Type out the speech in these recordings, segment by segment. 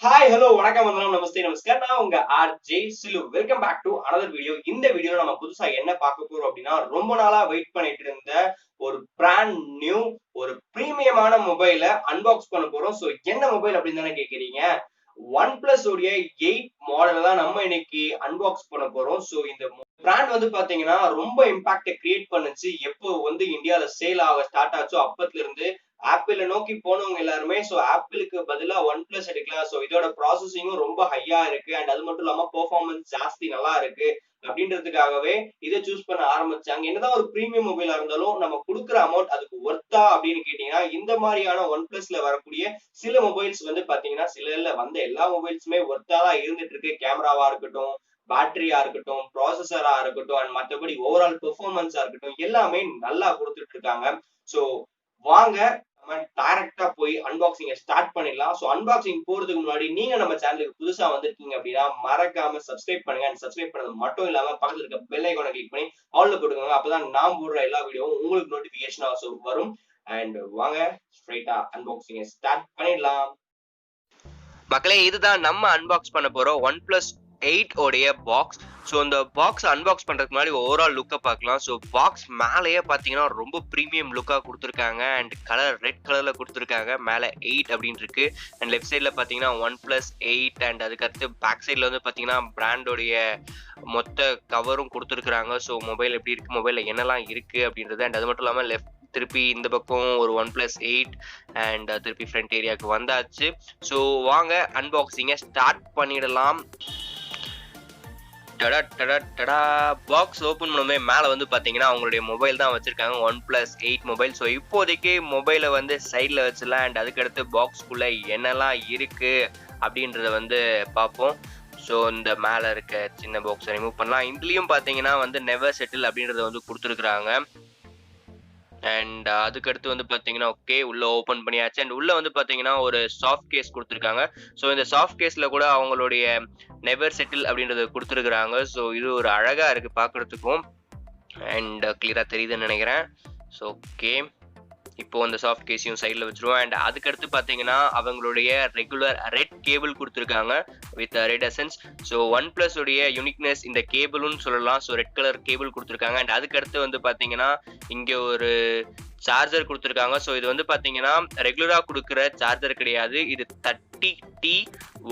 Hi hello வணக்கம் வந்தனம் நமஸ்தே நமஸ்கார். நான் உங்க RJ Chilu. Welcome back to another video. இந்த வீடியோல நம்ம புதுசா என்ன பார்க்க போறோம் அப்படின்னா, ரொம்ப நாளா வெயிட் பண்ணிட்டு இருந்த ஒரு பிராண்ட் நியூ ஒரு பிரீமியமான மொபைல அன்பாக்ஸ் பண்ண போறோம். சோ என்ன மொபைல் அப்படின்னு தானே கேக்குறீங்க? OnePlus உடைய 8 மாடல தான் நம்ம இன்னைக்கு அன்பாக்ஸ் பண்ண போறோம். சோ இந்த பிராண்ட் வந்து பாத்தீங்கன்னா ரொம்ப இம்பாக்ட கிரியேட் பண்ணுச்சு. எப்போ வந்து இந்தியால சேல் ஆக ஸ்டார்ட் ஆச்சோ அப்பத்துல இருந்து ஆப்பிள நோக்கி போனவங்க எல்லாருமே ஆப்பிளுக்கு பதிலா ஒன் பிளஸ் எடுக்கலாம். இதோட ப்ராசஸிங்கும் ரொம்ப ஹையா இருக்கு. அண்ட் அது மட்டும் இல்லாம பெர்ஃபார்மன்ஸ் ஜாஸ்தி நல்லா இருக்கு அப்படின்றதுக்காகவே இதை சூஸ் பண்ண ஆரம்பிச்சாங்க. என்னதான் ஒரு பிரீமியம் மொபைலா இருந்தாலும் நம்ம கொடுக்குற அமௌண்ட் அதுக்கு ஒர்த்தா அப்படின்னு கேட்டீங்கன்னா, இந்த மாதிரியான ஒன் பிளஸ்ல வரக்கூடிய சில மொபைல்ஸ் வந்து பாத்தீங்கன்னா, சில வந்த எல்லா மொபைல்ஸுமே ஒர்த்தா தான் இருந்துட்டு இருக்கு. கேமராவா இருக்கட்டும், பேட்டரியா இருக்கட்டும், ப்ராசஸரா இருக்கட்டும், அண்ட் மற்றபடி ஓவரால் பெர்ஃபார்மன்ஸா இருக்கட்டும், எல்லாமே நல்லா கொடுத்துட்டு இருக்காங்க. சோ வாங்க நம்ம டைரக்டா போய் அன்பாக்சிங்க ஸ்டார்ட் பண்ணிடலாம். சோ அன்பாக்சிங் போறதுக்கு முன்னாடி நீங்க நம்ம சேனலுக்கு புதுசா வந்திருக்கீங்க அப்படின்னா மறக்காம சப்ஸ்கிரைப் பண்ணுங்க. அண்ட் சப்ஸ்கிரைப் பண்ணது மட்டும் இல்லாம பக்கத்துல இருக்க பெல் ஐகானை கிளிக் பண்ணி ஆல்ல போட்டுக்கோங்க. அப்பதான் நான் போடுற எல்லா வீடியோவும் உங்களுக்கு நோட்டிபிகேஷன் வரும். அண்ட் வாங்க ஸ்ட்ரைட்டா அன்பாக்சிங்க ஸ்டார்ட் பண்ணிடலாம். மக்களே, இதுதான் நம்ம அன்பாக்ஸ் பண்ண போறோம் OnePlus 8 உடைய பாக்ஸ். ஸோ இந்த பாக்ஸ் அன்பாக்ஸ் பண்றதுக்கு முன்னாடி ஓவரால் லுக்கை பார்க்கலாம். ஸோ பாக்ஸ் மேலேயே பார்த்தீங்கன்னா ரொம்ப ப்ரீமியம் லுக்காக கொடுத்துருக்காங்க. அண்ட் கலர் ரெட் கலரில் கொடுத்துருக்காங்க. மேலே 8 அப்படின்னு இருக்கு. அண்ட் லெஃப்ட் சைடில் பார்த்தீங்கன்னா OnePlus 8. அண்ட் அதுக்கடுத்து பேக் சைடில் வந்து பார்த்தீங்கன்னா பிராண்டோடைய மொத்த கவரும் கொடுத்துருக்குறாங்க. ஸோ மொபைல் எப்படி இருக்கு, மொபைலில் என்னெல்லாம் இருக்கு அப்படின்றது. அண்ட் அது மட்டும் இல்லாமல் திருப்பி இந்த பக்கம் ஒரு OnePlus 8 அண்ட் திருப்பி ஃப்ரண்ட் ஏரியாவுக்கு வந்தாச்சு. ஸோ வாங்க அன்பாக்சிங்கை ஸ்டார்ட் பண்ணிடலாம். பாக்ஸ் ஓப்பன் பண்ணுமே மேலே வந்து பார்த்தீங்கன்னா அவங்களுடைய மொபைல் தான் வச்சுருக்காங்க, OnePlus 8 மொபைல். ஸோ இப்போதைக்கு மொபைலை வந்து சைடில் வச்சிடலாம். அண்ட் அதுக்கடுத்து பாக்ஸ்குள்ளே என்னெல்லாம் இருக்குது அப்படின்றத வந்து பார்ப்போம். ஸோ இந்த மேலே இருக்க சின்ன பாக்ஸை ரிமூவ் பண்ணலாம். இதுலேயும் பார்த்தீங்கன்னா வந்து நெவர் செட்டில் அப்படின்றத வந்து கொடுத்துருக்குறாங்க. அண்ட் அதுக்கடுத்து வந்து பார்த்தீங்கன்னா ஓகே உள்ள ஓப்பன் பண்ணியாச்சு. அண்ட் உள்ள வந்து பார்த்தீங்கன்னா ஒரு சாஃப்ட் கேஸ் கொடுத்துருக்காங்க. ஸோ இந்த சாஃப்ட் கேஸில் கூட அவங்களுடைய நெவர் செட்டில் அப்படின்றத கொடுத்துருக்குறாங்க. ஸோ இது ஒரு அழகாக இருக்குது பார்க்குறதுக்கும். அண்ட் கிளியராக தெரியுதுன்னு நினைக்கிறேன். ஸோ ஓகே, இப்போ அந்த சாஃப்ட் கேஸையும் சைடில் வச்சுருவோம். அண்ட் அதுக்கடுத்து பார்த்தீங்கன்னா அவங்களுடைய ரெகுலர் ரெட் கேபிள் கொடுத்துருக்காங்க with red essence. So OnePlus உடைய யூனிக்னஸ் இந்த கேபிள்னு சொல்லலாம். ஸோ ரெட் கலர் கேபிள் கொடுத்துருக்காங்க. அண்ட் அதுக்கடுத்து வந்து பார்த்தீங்கன்னா இங்கே ஒரு சார்ஜர் கொடுத்துருக்காங்க. ஸோ இது வந்து பார்த்தீங்கன்னா ரெகுலராக கொடுக்குற சார்ஜர் கிடையாது. இது 30T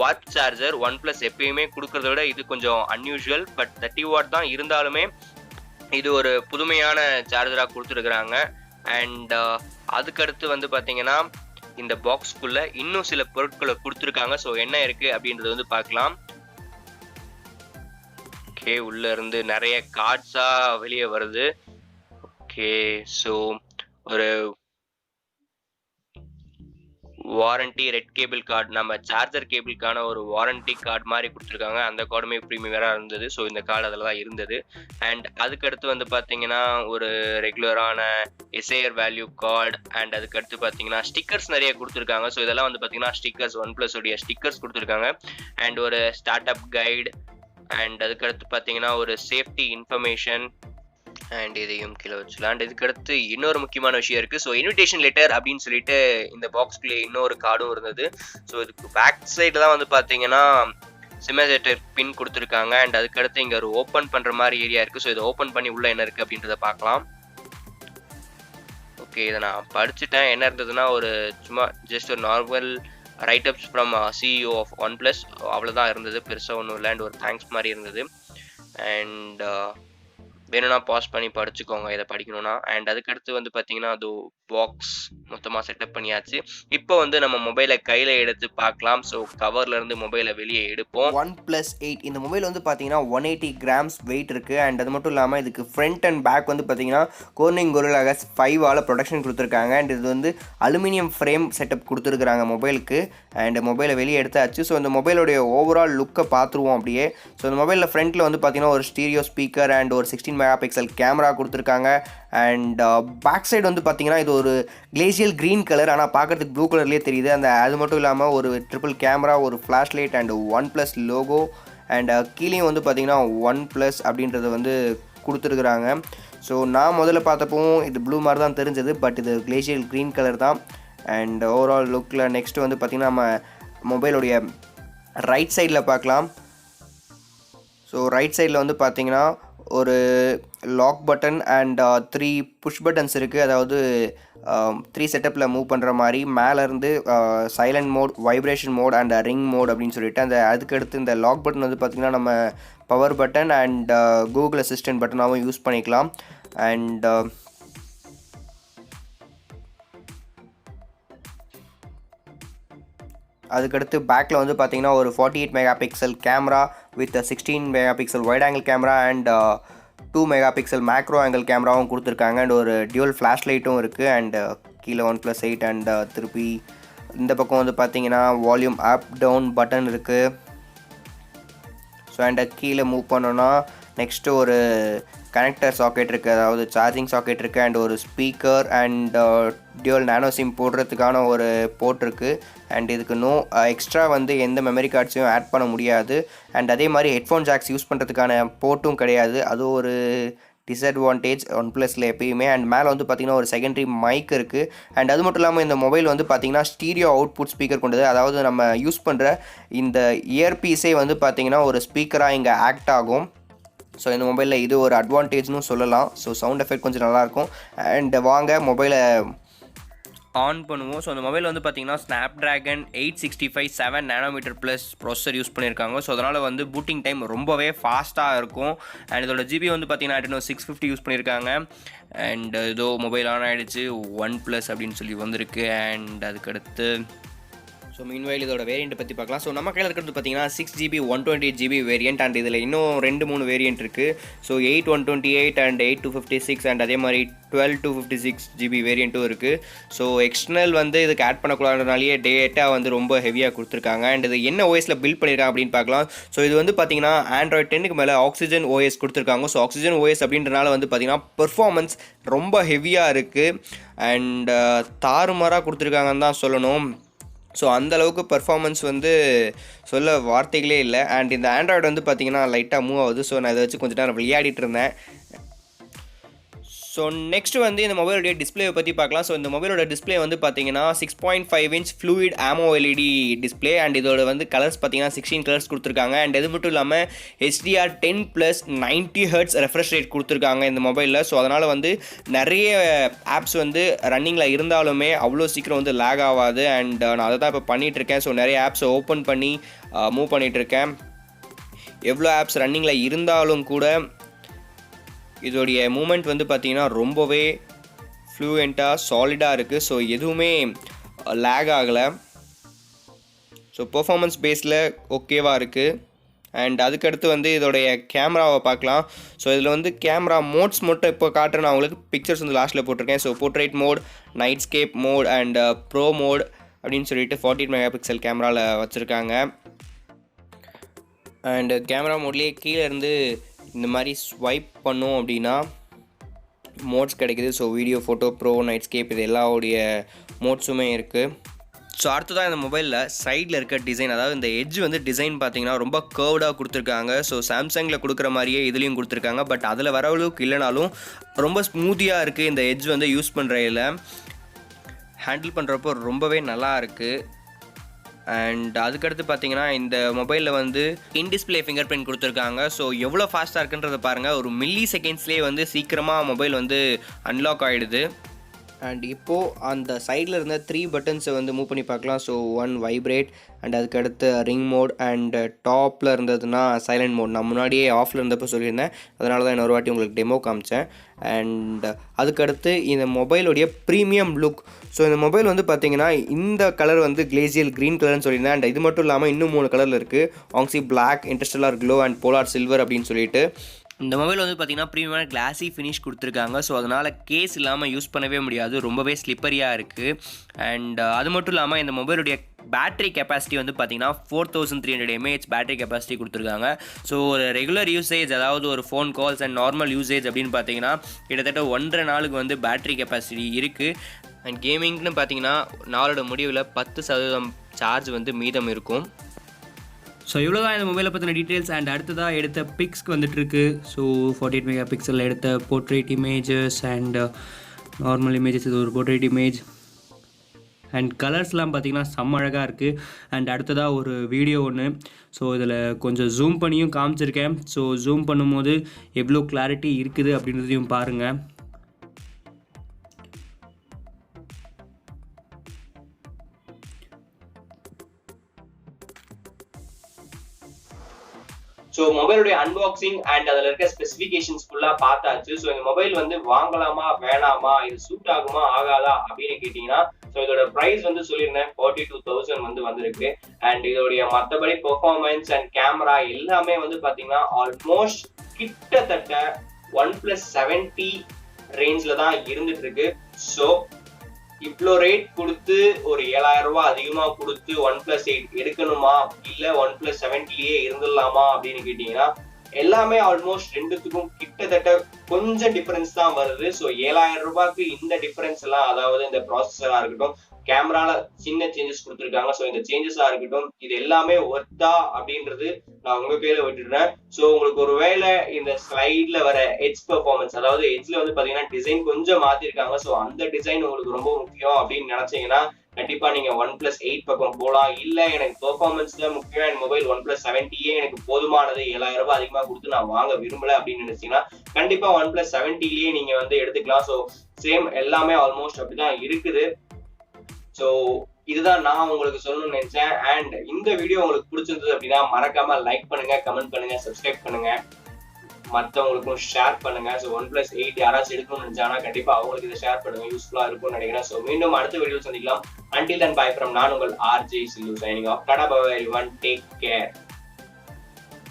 வாட் சார்ஜர். OnePlus எப்பயுமே கொடுக்கறத விட இது கொஞ்சம் அன்யூஷுவல். பட் 30 வாட் தான் இருந்தாலுமே இது ஒரு புதுமையான சார்ஜராக கொடுத்துருக்குறாங்க. அண்ட் அதுக்கடுத்து வந்து பார்த்தீங்கன்னா இந்த பாக்ஸ்க்குள்ள இன்னும் சில பொருட்களை கொடுத்துருக்காங்க. ஸோ என்ன இருக்கு அப்படின்றது வந்து பார்க்கலாம். ஓகே, உள்ள இருந்து நிறைய கார்ட்ஸா வெளியே வருது. ஓகே, ஸோ ஒரு வாரண்டி ரெட் கேபிள் கார்டு, நம்ம சார்ஜர் கேபிளுக்கான ஒரு வாரண்டி கார்டு மாதிரி கொடுத்துருக்காங்க. அந்த கார்டுமே ப்ரீமியராக இருந்தது. ஸோ இந்த கார்டு அதில் தான் இருந்தது. அண்ட் அதுக்கடுத்து வந்து பார்த்தீங்கன்னா ஒரு ரெகுலரான எஸ்ஏஆர் வேல்யூ கார்டு. அண்ட் அதுக்கடுத்து பார்த்தீங்கன்னா ஸ்டிக்கர்ஸ் நிறைய கொடுத்துருக்காங்க. ஸோ இதெல்லாம் வந்து பார்த்தீங்கன்னா ஸ்டிக்கர்ஸ், OnePlus உடைய ஸ்டிக்கர்ஸ் கொடுத்துருக்காங்க. அண்ட் ஒரு ஸ்டார்ட் அப் கைடு. அண்ட் அதுக்கடுத்து பார்த்தீங்கன்னா ஒரு சேஃப்டி இன்ஃபர்மேஷன். அண்ட் இதையும் கீழே வச்சுலாம். அண்ட் இதுக்கடுத்து இன்னொரு முக்கியமான விஷயம் இருக்குது. ஸோ இன்விடேஷன் லெட்டர் அப்படின்னு சொல்லிட்டு இந்த பாக்ஸ்குள்ளே இன்னொரு கார்டும் இருந்தது. ஸோ இதுக்கு பேக் சைடில் தான் வந்து பார்த்தீங்கன்னா சிமேசேட்டர் பின் கொடுத்துருக்காங்க. அண்ட் அதுக்கடுத்து இங்கே ஒரு ஓப்பன் பண்ணுற மாதிரி ஏரியா இருக்குது. ஸோ இதை ஓப்பன் பண்ணி உள்ளே என்ன இருக்குது அப்படின்றத பார்க்கலாம். ஓகே, இதை நான் படிச்சுட்டேன். என்ன இருந்ததுன்னா ஒரு சும்மா ஜஸ்ட் ஒரு normal writeups from CEO of OnePlus, அவ்வளோதான் இருந்தது. பெருசாக ஒன்றும் இல்லை. அண்ட் ஒரு தேங்க்ஸ் மாதிரி இருந்தது. அண்ட் வேணும்னா பாஸ் பண்ணி படிச்சுக்கோங்க இதை படிக்கணும்னா. அண்ட் அதுக்கடுத்து வந்து பார்த்தீங்கன்னா அது பாக்ஸ் மொத்தமாக செட்டப் பண்ணியாச்சு. இப்போ வந்து நம்ம மொபைலை கையில் எடுத்து பார்க்கலாம். ஸோ கவர்லேருந்து மொபைலை வெளியே எடுப்போம். OnePlus 8 இந்த மொபைல் வந்து பார்த்தீங்கன்னா 180 கிராம்ஸ் வெயிட் இருக்குது. அண்ட் அது மட்டும் இல்லாமல் இதுக்கு ஃப்ரண்ட் அண்ட் பேக் வந்து பார்த்தீங்கன்னா Corning Gorilla Glass 5 ப்ரொடக்ஷன் கொடுத்துருக்காங்க. அண்ட் இது வந்து அலுமினியம் ஃப்ரேம் செட்டப் கொடுத்துருக்குறாங்க மொபைலுக்கு. அண்ட் மொபைலை வெளியே எடுத்தாச்சு. ஸோ இந்த மொபைலுடைய ஓவரால் லுக்கை பார்த்துருவோம் அப்படியே. ஸோ இந்த மொபைலில் ஃப்ரண்ட்டில் வந்து பார்த்தீங்கன்னா ஒரு ஸ்டீரியோ ஸ்பீக்கர் அண்ட் ஒரு 16 மெகா பிக்சல் கேமரா கொடுத்துருக்காங்க. அண்ட் பேக் சைடு வந்து பார்த்தீங்கன்னா இது ஒரு கிளேசியல் க்ரீன் கலர், ஆனால் பார்க்குறதுக்கு ப்ளூ கலர்லேயே தெரியுது. அது மட்டும் இல்லாமல் ஒரு ட்ரிபிள் கேமரா, ஒரு flash light and OnePlus logo. And கீழேயும் வந்து பார்த்தீங்கன்னா OnePlus அப்படின்றத வந்து கொடுத்துருக்குறாங்க. ஸோ நான் முதல்ல பார்த்தப்பவும் இது ப்ளூ மாதிரி தான் தெரிஞ்சது. பட் இது கிளேசியல் க்ரீன் கலர் தான். அண்ட் ஓவரால் லுக்கில் நெக்ஸ்ட் வந்து பார்த்திங்கன்னா நம்ம மொபைலுடைய ரைட் சைடில் பார்க்கலாம். ஸோ ரைட் சைடில் வந்து பார்த்தீங்கன்னா ஒரு lock button and 3 push buttons இருக்குது. அதாவது 3 செட்டப்பில் மூவ் பண்ணுற மாதிரி. மேலேருந்து silent mode, vibration mode and ring mode அப்படின்னு சொல்லிட்டு அதுக்கடுத்து இந்த லாக் பட்டன் வந்து பார்த்திங்கன்னா நம்ம power button and Google assistant பட்டனாகவும் யூஸ் பண்ணிக்கலாம். அண்ட் அதுக்கடுத்து பேக்கில் வந்து பார்த்திங்கன்னா ஒரு 48 mega pixel camera with 16 mega pixel wide angle camera and 2 mega pixel macro angle கேமராவும் கொடுத்துருக்காங்க. அண்ட் ஒரு டியூவல் ஃப்ளாஷ் லைட்டும் இருக்குது. அண்ட் கீழே 1+8 அண்ட் திருப்பி இந்த பக்கம் வந்து பார்த்திங்கன்னா வால்யூம் அப் டவுன் பட்டன் இருக்குது. ஸோ அண்ட் கீழே மூவ் பண்ணோன்னா நெக்ஸ்ட்டு ஒரு கனெக்டர் சாக்கெட் இருக்குது, அதாவது சார்ஜிங் சாக்கெட் இருக்குது. அண்ட் ஒரு speaker and dual nano sim போடுறதுக்கான ஒரு போர்ட் இருக்குது. அண்ட் இதுக்கு எக்ஸ்ட்ரா வந்து எந்த மெமரி கார்ட்ஸையும் ஆட் பண்ண முடியாது. அண்ட் அதே மாதிரி ஹெட்ஃபோன் ஜாக்ஸ் யூஸ் பண்ணுறதுக்கான போர்ட்டும் கிடையாது. அது ஒரு டிஸ்அட்வான்டேஜ் OnePlusல எப்பயுமே. அண்ட் மேலே வந்து பார்த்திங்கன்னா ஒரு செகண்டரி மைக் இருக்குது. அண்ட் அது மட்டும் இல்லாமல் இந்த மொபைல் வந்து பார்த்திங்கன்னா ஸ்டீரியோ அவுட்புட் ஸ்பீக்கர் கொண்டது. அதாவது நம்ம யூஸ் பண்ணுற இந்த இயர்பீஸே வந்து பார்த்திங்கன்னா ஒரு ஸ்பீக்கராக இங்கே ஆக்ட் ஆகும். ஸோ இந்த மொபைலில் இது ஒரு அட்வான்டேஜ்னு சொல்லலாம். ஸோ சவுண்ட் எஃபெக்ட் கொஞ்சம் நல்லாயிருக்கும். அண்ட் வாங்க மொபைலை ஆன் பண்ணுவோம். ஸோ அந்த மொபைல் வந்து பார்த்திங்கன்னா Snapdragon 865 7 nanometer plus processor use பண்ணியிருக்காங்க. ஸோ அதனால் வந்து பூட்டிங் டைம் ரொம்பவே ஃபாஸ்ட்டாக இருக்கும். அண்ட் இதோட ஜிபி வந்து பார்த்திங்கன்னா Adreno 650 யூஸ் பண்ணியிருக்காங்க. அண்ட் இதோ மொபைல் ஆன் ஆகிடுச்சு. OnePlus அப்படின்னு சொல்லி வந்திருக்கு. அண்ட் அதுக்கடுத்து ஸோ மீன்வைல் இதோட வேரியண்ட் பற்றி பார்க்கலாம். ஸோ நம்ம கையில் இருக்கிறது பார்த்தீங்கன்னா 6GB 128GB வேரியண்ட். அண்ட் இதில் இன்னும் 2-3 வேரியண்ட் இருக்குது. ஸோ 8 128 அண்ட் 8 256 அண்ட் அதே மாதிரி 12 256GB வேரியண்ட்டும் இருக்குது. ஸோ எக்ஸ்டர்னல் வந்து இதுக்கு ஆட் பண்ணக்கூடாதுனாலேயே டேட்டா வந்து ரொம்ப ஹெவியாக கொடுத்துருக்காங்க. அண்ட் இது என்ன ஓஎஸில் பில்ட் பண்ணியிருக்காங்க அப்படின்னு பார்க்கலாம். ஸோ இது வந்து பார்த்தீங்கன்னா Android 10க்கு மேலே Oxygen OS கொடுத்துருக்காங்க. ஸோ Oxygen OS அப்படின்றனால வந்து பார்த்தீங்கன்னா பெர்ஃபார்மன்ஸ் ரொம்ப ஹெவியாக இருக்குது. அண்ட் தாறுமாறாக கொடுத்துருக்காங்கன்னு தான் சொல்லணும். ஸோ அந்தளவுக்கு பர்ஃபார்மன்ஸ் வந்து சொல்ல வார்த்தைகளே இல்லை. அண்ட் இந்த ஆண்ட்ராய்டு வந்து பார்த்திங்கன்னா லைட்டாக மூவ் ஆகுது. ஸோ நான் இதை வச்சு கொஞ்சம் நேரம் விளையாடிட்டு இருந்தேன். ஸோ நெக்ஸ்ட் வந்து இந்த மொபைலோடைய டிஸ்பிளேவை பற்றி பார்க்கலாம். ஸோ இந்த மொபைலோட டிஸ்பிளே வந்து பார்த்தீங்கன்னா 6.5 inch fluid AMOLED display. And இதோட வந்து கலர்ஸ் பார்த்தீங்கன்னா 16 கலர்ஸ் கொடுத்துருக்காங்க. அண்ட் இது மட்டும் இல்லாமல் HDR10+ 90 Hz ரெஃப்ரெஷ் ரேட் கொடுத்துருக்காங்க இந்த மொபைலில். ஸோ அதனால் வந்து நிறைய ஆப்ஸ் வந்து ரன்னிங்கில் இருந்தாலுமே அவ்வளோ சீக்கிரம் வந்து லேக் ஆகாது. அண்ட் நான் அதை தான் இப்போ பண்ணிகிட்ருக்கேன். ஸோ நிறைய ஆப்ஸை ஓப்பன் பண்ணி மூவ் பண்ணிகிட்ருக்கேன். எவ்வளோ ஆப்ஸ் ரன்னிங்கில் இருந்தாலும் கூட இதோடைய மூமெண்ட் வந்து பார்த்திங்கன்னா ரொம்பவே ஃப்ளூயண்ட்டாக சாலிடாக இருக்குது. ஸோ எதுவுமே லேக் ஆகலை. ஸோ பெர்ஃபார்மன்ஸ் பேஸில் ஓகேவாக இருக்குது. அண்ட் அதுக்கடுத்து வந்து இதோடைய கேமராவை பார்க்கலாம். ஸோ இதில் வந்து கேமரா மோட்ஸ் மட்டும் இப்போ காட்டுறேன். நான் உங்களுக்கு பிக்சர்ஸ் வந்து லாஸ்ட்டில் போட்டிருக்கேன். So portrait mode, nightscape mode and pro mode அப்படின்னு சொல்லிட்டு 48 மெகா பிக்சல் கேமராவில் வச்சுருக்காங்க. அண்டு கேமரா மோட்லேயே கீழே இருந்து இந்த மாதிரி ஸ்வைப் பண்ணோம் அப்படின்னா மோட்ஸ் கிடைக்குது. So video, photo, bro, nightscape இது எல்லாவுடைய மோட்ஸுமே இருக்குது. ஸோ அடுத்ததான் இந்த மொபைலில் சைடில் இருக்க டிசைன், அதாவது இந்த எட்ஜ் வந்து டிசைன் பார்த்தீங்கன்னா ரொம்ப கர்வ்டாக கொடுத்துருக்காங்க. ஸோ சாம்சங்கில் கொடுக்குற மாதிரியே இதுலேயும் கொடுத்துருக்காங்க. பட் அதில் வர அளவுக்கு இல்லைனாலும் ரொம்ப ஸ்மூத்தியாக இருக்குது. இந்த எட்ஜ் வந்து யூஸ் பண்ணுறதில் ஹேண்டில் பண்ணுறப்போ ரொம்பவே நல்லா இருக்குது. அண்ட் அதுக்கடுத்து பார்த்தீங்கன்னா இந்த மொபைலில் வந்து இன் டிஸ்பிளே ஃபிங்கர் பிரிண்ட் கொடுத்துருக்காங்க. ஸோ எவ்வளோ ஃபாஸ்ட்டாக இருக்குன்றதை பாருங்கள். ஒரு மில்லி செகண்ட்ஸ்லேயே வந்து சீக்கிரமாக மொபைல் வந்து அன்லாக் ஆகிடுது. அண்ட் இப்போது அந்த சைடில் இருந்த 3 பட்டன்ஸை வந்து மூவ் பண்ணி பார்க்கலாம். ஸோ 1 வைப்ரேட் அண்ட் அதுக்கடுத்து ரிங் மோட் அண்ட் டாப்பில் இருந்ததுன்னா சைலண்ட் மோட். நான் முன்னாடியே ஆஃபில் இருந்தப்போ சொல்லியிருந்தேன், அதனால தான் இன்னொரு வாட்டி உங்களுக்கு டெமோ காமிச்சேன். அண்ட் அதுக்கடுத்து இந்த மொபைலுடைய ப்ரீமியம் லுக். ஸோ இந்த மொபைல் வந்து பார்த்திங்கன்னா இந்த கலர் வந்து கிளேசியல் க்ரீன் கலர்னு சொல்லியிருந்தேன். அண்ட் இது மட்டும் இல்லாமல் இன்னும் 3 கலரில் இருக்குது. Onyx black, interstellar glow and polar silver அப்படின்னு சொல்லிட்டு. இந்த மொபைல் வந்து பார்த்திங்கன்னா ப்ரீமியமான கிளாஸி ஃபினிஷ் கொடுத்துருக்காங்க. ஸோ அதனால் கேஸ் இல்லாமல் யூஸ் பண்ணவே முடியாது, ரொம்பவே ஸ்லிப்பரியாக இருக்குது. அண்ட் அது மட்டும் இல்லாமல் இந்த மொபைலுடைய பேட்டரி கெப்பாசிட்டி வந்து பார்த்திங்கன்னா 4300 mAh பேட்டரி கெப்பாசிட்டி கொடுத்துருக்காங்க. ஸோ ஒரு ரெகுலர் யூசேஜ், அதாவது ஒரு phone calls and normal usage அப்படின்னு பார்த்தீங்கன்னா கிட்டத்தட்ட 1.5 நாளுக்கு வந்து பேட்டரி கெப்பாசிட்டி இருக்குது. அண்ட் கேமிங்னு பார்த்தீங்கன்னா நாளோட முடிவில் 10% சார்ஜ் வந்து மீதம் இருக்கும். ஸோ இவ்வளோ தான் இந்த மொபைலை பற்றின டீட்டெயில்ஸ். அண்ட் அடுத்ததாக எடுத்த பிக்ஸ்க்கு வந்துட்டுருக்கு. ஸோ 48 மெகா பிக்சலில் எடுத்த portrait images and normal images. இது ஒரு போர்ட்ரேட் இமேஜ். அண்ட் கலர்ஸ்லாம் பார்த்தீங்கன்னா செம்ம அழகாக இருக்குது. அண்ட் அடுத்ததாக ஒரு வீடியோ ஒன்று, ஸோ இதில் கொஞ்சம் ஜூம் பண்ணியும் காமிச்சிருக்கேன். ஸோ ஜூம் பண்ணும்போது எவ்வளோ கிளாரிட்டி இருக்குது அப்படின்றதையும் பாருங்கள். ஸோ மொபைலுடைய அன்பாக்சிங் அண்ட் அதில் இருக்க ஸ்பெசிஃபிகேஷன்ஸ் ஃபுல்லாக பார்த்தாச்சு. ஸோ இந்த மொபைல் வந்து வாங்கலாமா வேணாமா, இது சூட் ஆகுமா ஆகாதா அப்படின்னு கேட்டிங்கன்னா, ஸோ இதோட ப்ரைஸ் வந்து சொல்லியிருந்தேன் 42,000 வந்து வந்திருக்கு. அண்ட் இதோடைய மற்றபடி பெர்ஃபார்மன்ஸ் அண்ட் கேமரா எல்லாமே வந்து பார்த்தீங்கன்னா ஆல்மோஸ்ட் கிட்டத்தட்ட OnePlus 7T ரேஞ்சில் தான் இருந்துட்டு இருக்கு. ஸோ இவ்வளோ ரேட் கொடுத்து ஒரு 7,000 ரூபாய் அதிகமாக கொடுத்து OnePlus 8 எடுக்கணுமா இல்லை OnePlus 7Tயே இருந்துடலாமா அப்படின்னு கேட்டீங்கன்னா, எல்லாமே ஆல்மோஸ்ட் ரெண்டுத்துக்கும் கிட்டத்தட்ட கொஞ்சம் டிஃபரன்ஸ் தான் வருது. ஸோ 7,000 ரூபாய்க்கு இந்த டிஃபரன்ஸ் எல்லாம், அதாவது இந்த ப்ராசஸரா இருக்கட்டும், கேமரால சின்ன சேஞ்சஸ் கொடுத்துருக்காங்க. ஸோ இந்த சேஞ்சஸா இருக்கட்டும், இது எல்லாமே ஒர்த்தா அப்படின்றது நான் உங்க கையில விட்டுடுறேன். ஸோ உங்களுக்கு ஒரு வேளை இந்த ஸ்லைட்ல வர எட்ஜ் பெர்ஃபார்மன்ஸ், அதாவது எட்ஜ்ல வந்து பாத்தீங்கன்னா டிசைன் கொஞ்சம் மாத்திருக்காங்க, ஸோ அந்த டிசைன் உங்களுக்கு ரொம்ப முக்கியம் அப்படின்னு நினைச்சீங்கன்னா கண்டிப்பா நீங்க OnePlus 8 பக்கம் போலாம். இல்ல எனக்கு பெர்ஃபார்மன்ஸ் தான் முக்கியம், என் மொபைல் OnePlus 7Tயே எனக்கு போதுமானது, 7,000 ரூபாய் அதிகமா கொடுத்து நான் வாங்க விரும்பல அப்படின்னு நினைச்சீங்கன்னா கண்டிப்பா OnePlus 7Tலயே நீங்க வந்து எடுத்துக்கலாம். ஸோ சேம் எல்லாமே ஆல்மோஸ்ட் அப்படிதான் இருக்குது. ஸோ இதுதான் நான் உங்களுக்கு சொல்லணும்னு நினைச்சேன். அண்ட் இந்த வீடியோ உங்களுக்கு பிடிச்சிருந்தது அப்படின்னா மறக்காம லைக் பண்ணுங்க, கமெண்ட் பண்ணுங்க, சப்ஸ்கிரைப் பண்ணுங்க, மற்றவங்களுக்கும் ஷேர் பண்ணுங்க. ஸோ OnePlus 8 யாராச்சும் எடுக்கணும்னு நினைச்சாங்கன்னா கண்டிப்பா அவங்களுக்கு இதை ஷேர் பண்ணுங்க, யூஸ்ஃபுல்லா இருக்கும்னு நினைக்கிறேன். ஸோ மீண்டும் அடுத்த வீடியோ சந்திக்கலாம். Until then, bye from நான் உங்கள் RJ Silu signing off. Tada bye everyone, take care.